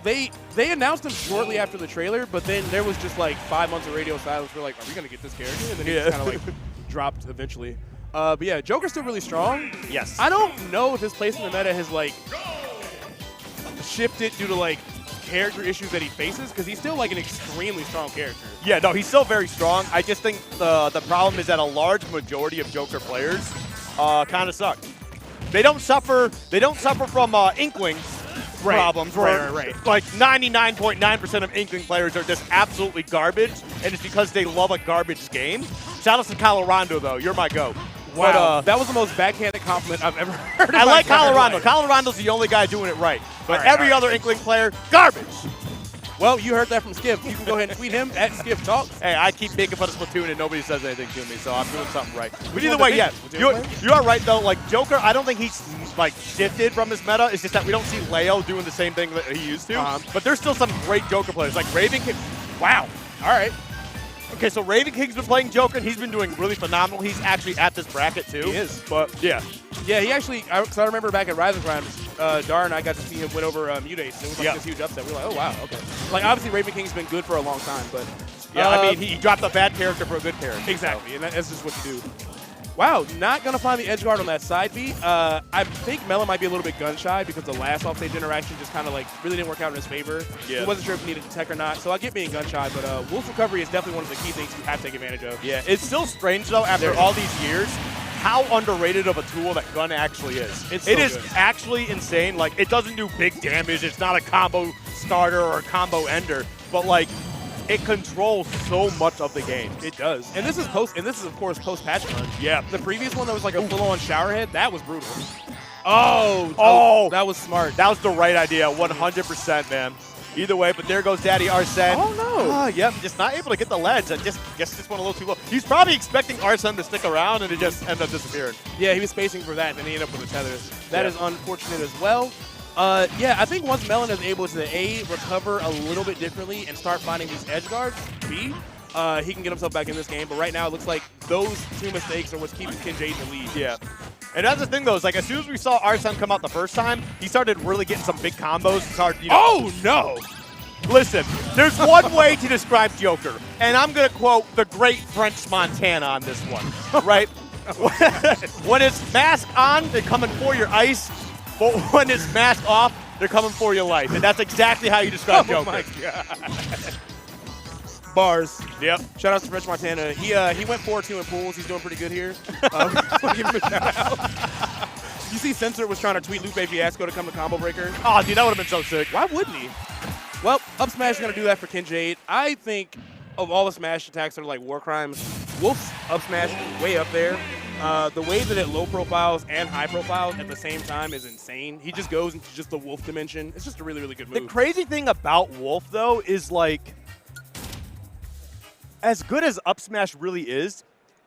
They announced him shortly after the trailer, but then there was just like 5 months of radio silence. We're like, are we going to get this character? And then he just kind of like dropped eventually. But yeah, Joker's still really strong. Yes. I don't know if his place in the meta has like shifted due to like character issues that he faces, because he's still like an extremely strong character. Yeah, no, he's still very strong. I just think the problem is that a large majority of Joker players kind of suck. They don't suffer from Inkling problems. Right. Like 99.9% of Inkling players are just absolutely garbage, and it's because they love a garbage game. Shout out to Colorado, though. You're my goat. Wow, But, that was the most backhanded compliment I've ever heard. I like Colorado. Colorado's the only guy doing it right. But every other Inkling player, garbage. Well, you heard that from Skiff. You can go ahead and tweet him at Skiff Talks. Hey, I keep making fun of Splatoon and nobody says anything to me, so I'm doing something right. But either way, yeah, you are right, though. Like, Joker, I don't think he's, like, shifted from his meta. It's just that we don't see Leo doing the same thing that he used to. But there's still some great Joker players. Like, Raven King. Wow. All right. Okay, so Raven King's been playing Joker, and he's been doing really phenomenal. He's actually at this bracket, too. He is. But, yeah. Yeah, he actually, because I remember back at Rising Ground, Dar and I got to see him win over Mutates, and it was like this huge upset. We were like, oh, wow, okay. Like, obviously, Raven King's been good for a long time, but... Yeah, I mean, he dropped a bad character for a good character. Exactly, and that's just what you do. Wow, not going to find the edge guard on that side B. I think Melon might be a little bit gun-shy because the last offstage interaction just kind of like really didn't work out in his favor. Yeah. He wasn't sure if he needed to tech or not, so I get being gun-shy, but Wolf's recovery is definitely one of the key things you have to take advantage of. Yeah, it's still strange, though, after all these years, how underrated of a tool that gun actually is. It is actually insane. Like, it doesn't do big damage. It's not a combo starter or a combo ender, but like, it controls so much of the game. It does. And this is of course post patch run. Yeah. The previous one that was like a full on shower head, that was brutal. Oh, that was smart. That was the right idea, 100%, man. Either way, but there goes Daddy Arsene. Oh no. Yep, just not able to get the ledge. And just went a little too low. He's probably expecting Arsene to stick around, and it just ended up disappearing. Yeah, he was spacing for that, and then he ended up with a tether. That is unfortunate as well. Yeah, I think once Melon is able to A, recover a little bit differently and start finding these edge guards, B, he can get himself back in this game. But right now, it looks like those two mistakes are what's keeping KinJade in the lead. Yeah. And that's the thing, though, is like as soon as we saw Arsene come out the first time, he started really getting some big combos. Oh, no. Listen, there's one way to describe Joker, and I'm going to quote the great French Montana on this one, right? When it's mask on, they're coming for your ice. But when it's mask off, they're coming for your life. And that's exactly how you describe Joker. Oh, my God. Bars. Yep. Shout out to French Montana. He went 4-2 in pools. He's doing pretty good here. Give him a shout out. You see Censor was trying to tweet Lupe Fiasco to come to Combo Breaker. Oh, dude, that would have been so sick. Why wouldn't he? Well, up smash is going to do that for KinJade. I think of all the smash attacks that are like war crimes, Wolf's up smash is way up there. The way that it low profiles and high profiles at the same time is insane. He just goes into just the Wolf dimension. It's just a really, really good move. The crazy thing about Wolf, though, is like, as good as up smash really is,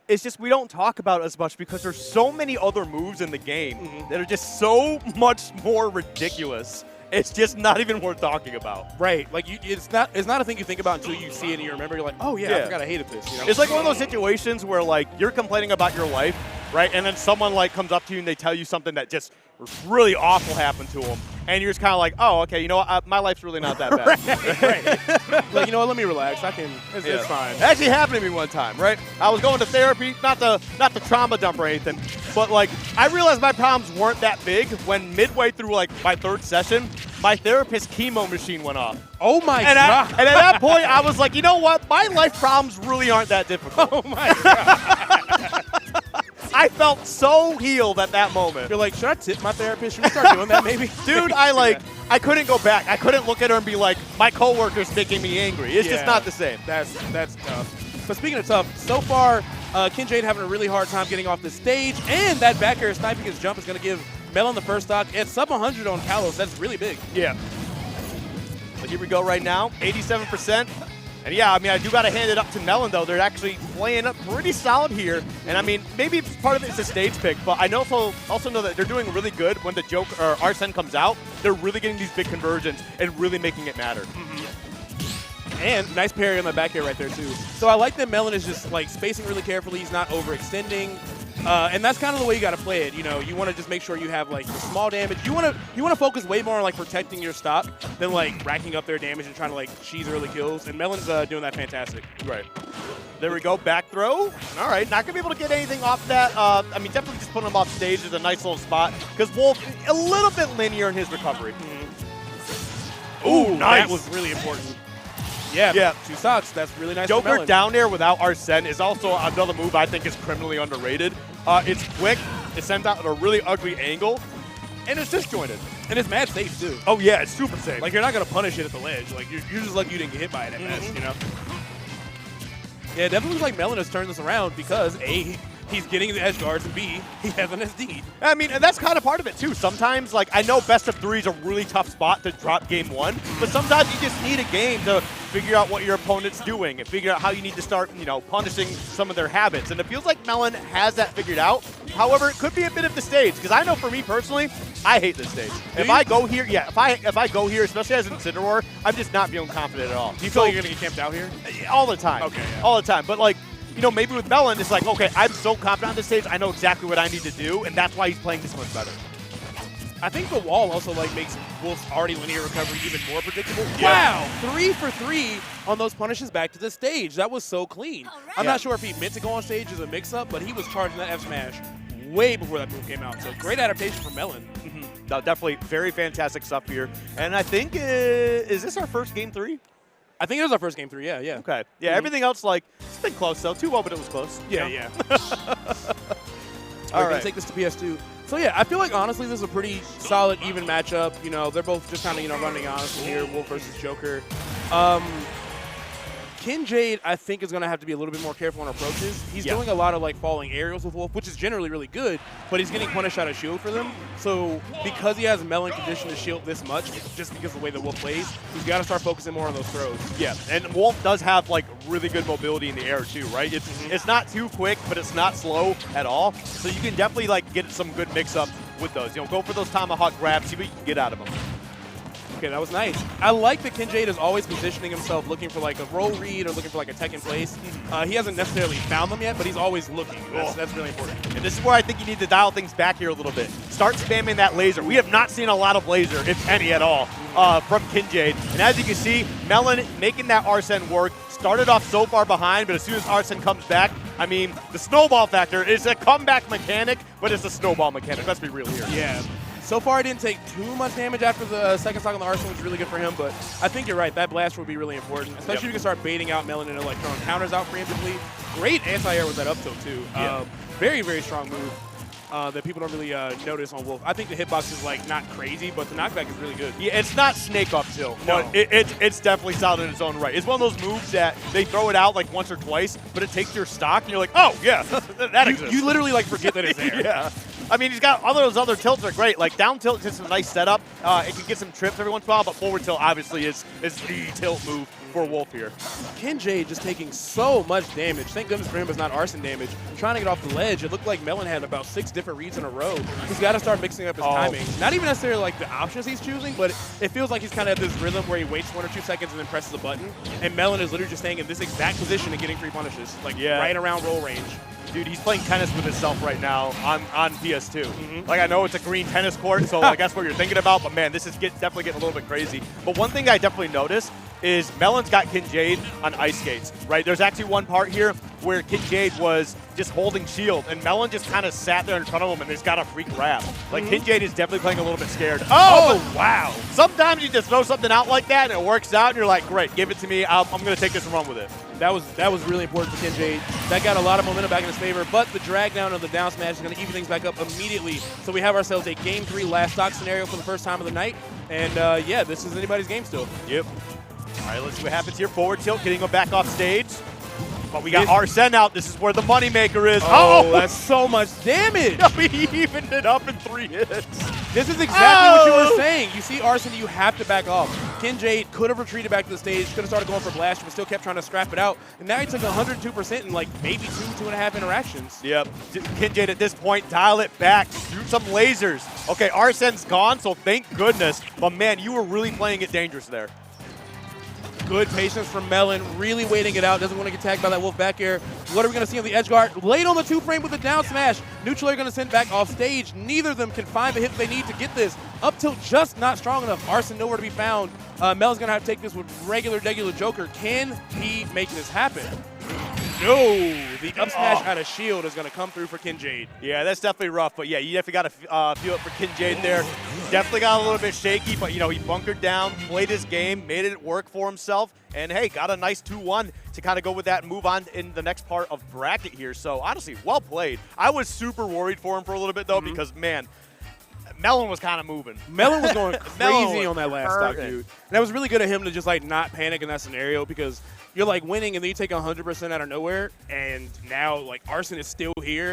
it's just we don't talk about it as much because there's so many other moves in the game that are just so much more ridiculous. It's just not even worth talking about. Right. Like, it's not a thing you think about until you see it and you remember. You're like, oh, yeah, I forgot I hated this. You know? It's like one of those situations where, like, you're complaining about your life, right? And then someone, like, comes up to you and they tell you something that just really awful happened to them. And you're just kind of like, oh, okay, you know what? My life's really not that bad. right. Like, you know what? Let me relax. It's fine. It actually happened to me one time, right? I was going to therapy, not the trauma dump or anything, but, like, I realized my problems weren't that big when midway through, like, my third session, my therapist's chemo machine went off. Oh, my God. And at that point, I was like, you know what? My life problems really aren't that difficult. Oh, my God. I felt so healed at that moment. You're like, should I tip my therapist? Should we start doing that maybe? Dude, I couldn't go back. I couldn't look at her and be like, my coworker's making me angry. It's just not the same. That's tough. But speaking of tough, so far, KinJade having a really hard time getting off the stage, and that back air sniping his jump is going to give Melon the first stock. It's sub 100 on Kalos. That's really big. Yeah. But here we go right now, 87%. And yeah, I mean, I do got to hand it up to Melon, though. They're actually playing up pretty solid here. And I mean, maybe part of it is a stage pick, but I also know that they're doing really good when the Joker or Arsene comes out. They're really getting these big conversions and really making it matter. And nice parry on the back air right there, too. So I like that Melon is just, like, spacing really carefully. He's not overextending. And that's kind of the way you got to play it. You know, you want to just make sure you have like the small damage. You want to focus way more on like protecting your stock than like racking up their damage and trying to like cheese early kills. And Melon's doing that fantastic. Right. There we go, back throw. All right, not gonna be able to get anything off that. I mean, definitely just putting him off stage is a nice little spot because Wolf a little bit linear in his recovery. Ooh, nice. That was really important. Yeah, 2 stocks. That's really nice. Joker down there without Arsene is also another move I think is criminally underrated. It's quick, it sends out at a really ugly angle, and it's disjointed. And it's mad safe, too. Oh, yeah, it's super safe. Like, you're not going to punish it at the ledge. Like, you're just lucky you didn't get hit by it at best, you know? Yeah, it definitely looks like Melon has turned this around because, A, he's getting the edge guards, and B, he has an SD. I mean, and that's kind of part of it, too. Sometimes, like, I know best of 3 is a really tough spot to drop game 1, but sometimes you just need a game to figure out what your opponent's doing and figure out how you need to start, you know, punishing some of their habits. And it feels like Melon has that figured out. However, it could be a bit of the stage, because I know for me personally, I hate this stage. If I go here, if I go here, especially as an Incineroar, I'm just not feeling confident at all. Do you feel like you're going to get camped out here? All the time. Okay. Yeah. All the time. But, like, you know, maybe with Melon, it's like, okay, I'm so confident on this stage, I know exactly what I need to do, and that's why he's playing this much better. I think the wall also like makes Wolf's already linear recovery even more predictable. Yeah. Wow, 3 for 3 on those punishes back to the stage. That was so clean. Right. I'm not sure if he meant to go on stage as a mix-up, but he was charging that F smash way before that move came out. So great adaptation from Melon. No, definitely very fantastic stuff here. And I think, is this our first game 3? I think it was our first game 3, yeah. Okay. Yeah, everything else, like, it's been close, though. 2-0, but it was close. Yeah. All We're right. going to take this to PS2. So, yeah, I feel like, honestly, this is a pretty solid, even matchup. You know, they're both just kind of, you know, running honestly here, Wolf versus Joker. KinJade, I think, is going to have to be a little bit more careful on approaches. He's doing a lot of, like, falling aerials with Wolf, which is generally really good, but he's getting punished out of shield for them. So because he has Melon conditioned to shield this much, just because of the way that Wolf plays, he's got to start focusing more on those throws. Yeah, and Wolf does have, like, really good mobility in the air, too, right? It's not too quick, but it's not slow at all. So you can definitely, like, get some good mix-up with those. You know, go for those tomahawk grabs, see what you can get out of them. Okay, that was nice. I like that KinJade is always positioning himself, looking for like a roll read or looking for like a tech in place. He hasn't necessarily found them yet, but he's always looking. That's really important. And this is where I think you need to dial things back here a little bit. Start spamming that laser. We have not seen a lot of laser, if any at all, from KinJade. And as you can see, Melon making that Arsene work. Started off so far behind, but as soon as Arsene comes back, I mean, the snowball factor is a comeback mechanic, but it's a snowball mechanic. Let's be real here. Yeah. So far, I didn't take too much damage after the second stock on the Arsene, which is really good for him, but I think you're right. That blast will be really important, especially if you can start baiting out Melon and like throwing counters out preemptively. Great anti-air with that up tilt, too. Very, very strong move that people don't really notice on Wolf. I think the hitbox is like not crazy, but the knockback is really good. Yeah, it's not snake up tilt, no. but it's definitely solid in its own right. It's one of those moves that they throw it out like once or twice, but it takes your stock, and you're like, oh, yeah, that exists. You literally like forget that it's there. Yeah. I mean, he's got all those other tilts are great. Like down tilt is just a nice setup. It can get some trips every once in a while, but forward tilt obviously is the tilt move for Wolf here. KinJade just taking so much damage. Thank goodness for him it's not Arsene damage. Trying to get off the ledge, it looked like Melon had about 6 different reads in a row. He's got to start mixing up his timing. Not even necessarily like the options he's choosing, but it feels like he's kind of at this rhythm where he waits 1 or 2 seconds and then presses a button. And Melon is literally just staying in this exact position and getting free punishes, like right around roll range. Dude, he's playing tennis with himself right now on PS2. Like, I know it's a green tennis court, so I guess what you're thinking about, but man, this is definitely getting a little bit crazy. But one thing I definitely noticed is Melon's got KinJade on ice skates, right? There's actually one part here where KinJade was just holding shield, and Melon just kind of sat there in front of him and he's got a free grab. Like, KinJade is definitely playing a little bit scared. Oh, wow. Sometimes you just throw something out like that and it works out, and you're like, great, give it to me. I'm going to take this and run with it. That was really important for KinJade. That got a lot of momentum back in his favor, but the drag down of the down smash is going to even things back up immediately. So we have ourselves a Game 3 last stock scenario for the first time of the night. And, yeah, this is anybody's game still. Yep. All right, let's see what happens here. Forward tilt, getting him back off stage. But we got Arsene out. This is where the moneymaker is. Oh, that's so much damage. We evened it up in 3 hits. This is exactly what you were saying. You see Arsene, you have to back off. KinJade could have retreated back to the stage, could have started going for blast, but still kept trying to scrap it out. And now he took 102% in like maybe 2.5 interactions. Yep. KinJade at this point, dial it back, shoot some lasers. Okay, Arsene's gone, so thank goodness. But man, you were really playing it dangerous there. Good patience from Melon, really waiting it out, doesn't want to get tagged by that wolf back air. What are we going to see on the edge guard? Late on the 2-frame with the down smash. Neutral are going to send back off stage. Neither of them can find the hit they need to get this. Up tilt just not strong enough. Arsene nowhere to be found. Melon's going to have to take this with regular Joker. Can he make this happen? No, the up smash out of shield is going to come through for KinJade. Yeah, that's definitely rough. But yeah, you definitely got to feel it for KinJade there. Definitely got a little bit shaky, but you know, he bunkered down, played his game, made it work for himself, and hey, got a nice 2-1 to kind of go with that and move on in the next part of bracket here. So honestly, well played. I was super worried for him for a little bit though, because man, Melon was kind of moving. Melon was going crazy on that last stock, dude. And that was really good of him to just like not panic in that scenario, because you're like winning and then you take 100% out of nowhere, and now like Arsene is still here.